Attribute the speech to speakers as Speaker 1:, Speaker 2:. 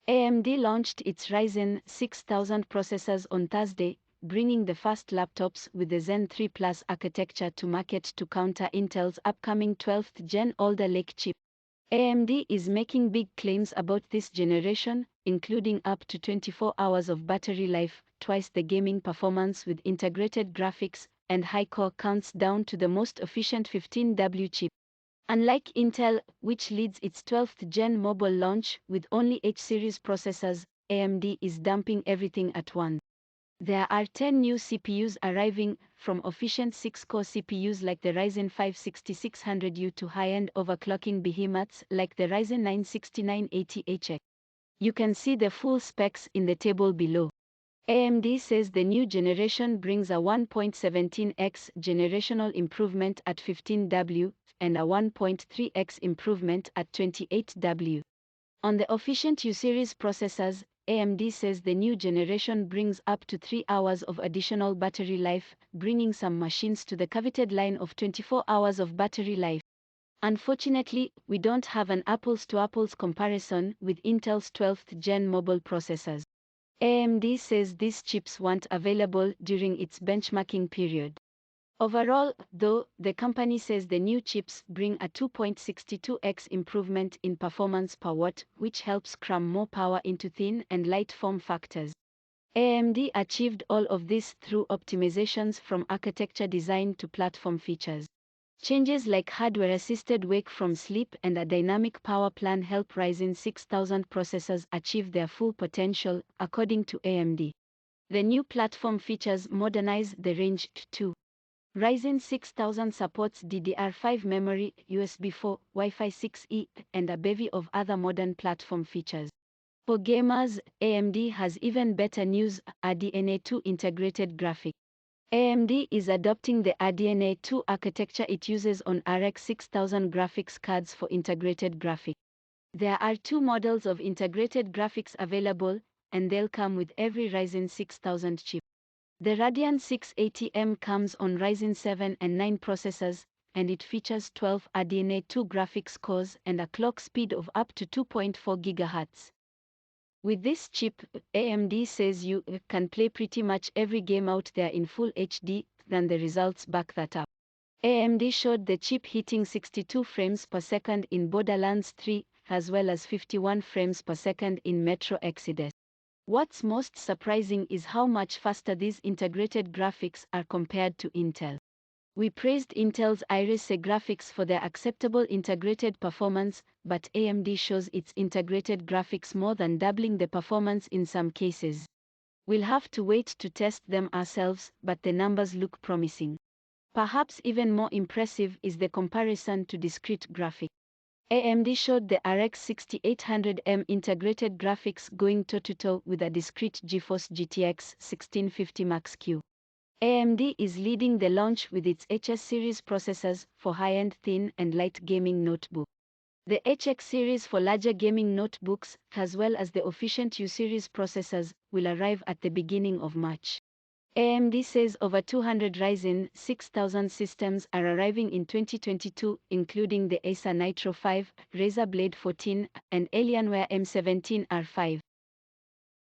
Speaker 1: AMD launched its Ryzen 6000 processors on Thursday, bringing the first laptops with the Zen 3 Plus architecture to market to counter Intel's upcoming 12th Gen Alder Lake chip. AMD is making big claims about this generation, including up to 24 hours of battery life, twice the gaming performance with integrated graphics, and high core counts down to the most efficient 15W chip. Unlike Intel, which leads its 12th Gen mobile launch with only H-series processors, AMD is dumping everything at once. There are 10 new CPUs arriving, from efficient 6-core CPUs like the Ryzen 5 6600U to high-end overclocking behemoths like the Ryzen 9 6980HX. You can see the full specs in the table below. AMD says the new generation brings a 1.17x generational improvement at 15W and a 1.3x improvement at 28W. On the efficient U-series processors, AMD says the new generation brings up to 3 hours of additional battery life, bringing some machines to the coveted line of 24 hours of battery life. Unfortunately, we don't have an apples-to-apples comparison with Intel's 12th Gen mobile processors. AMD says these chips weren't available during its benchmarking period. Overall, though, the company says the new chips bring a 2.62x improvement in performance per watt, which helps cram more power into thin and light form factors. AMD achieved all of this through optimizations from architecture design to platform features. Changes like hardware-assisted wake from sleep and a dynamic power plan help Ryzen 6000 processors achieve their full potential, according to AMD. The new platform features modernize the range too. Ryzen 6000 supports DDR5 memory, USB 4, Wi-Fi 6E, and a bevy of other modern platform features. For gamers, AMD has even better news: RDNA 2 integrated graphics. AMD is adopting the RDNA 2 architecture it uses on RX 6000 graphics cards for integrated graphics. There are 2 models of integrated graphics available, and they'll come with every Ryzen 6000 chip. The Radeon 680M comes on Ryzen 7 and 9 processors, and it features 12 RDNA 2 graphics cores and a clock speed of up to 2.4 GHz. With this chip, AMD says you can play pretty much every game out there in full HD, and the results back that up. AMD showed the chip hitting 62 frames per second in Borderlands 3, as well as 51 frames per second in Metro Exodus. What's most surprising is how much faster these integrated graphics are compared to Intel. We praised Intel's Iris graphics for their acceptable integrated performance, but AMD shows its integrated graphics more than doubling the performance in some cases. We'll have to wait to test them ourselves, but the numbers look promising. Perhaps even more impressive is the comparison to discrete graphics. AMD showed the RX 6800M integrated graphics going toe-to-toe with a discrete GeForce GTX 1650 Max-Q. AMD is leading the launch with its HS series processors for high-end thin and light gaming notebook. The HX series for larger gaming notebooks, as well as the efficient U series processors, will arrive at the beginning of March. AMD says over 200 Ryzen 6000 systems are arriving in 2022, including the Acer Nitro 5, Razer Blade 14, and Alienware M17 R5.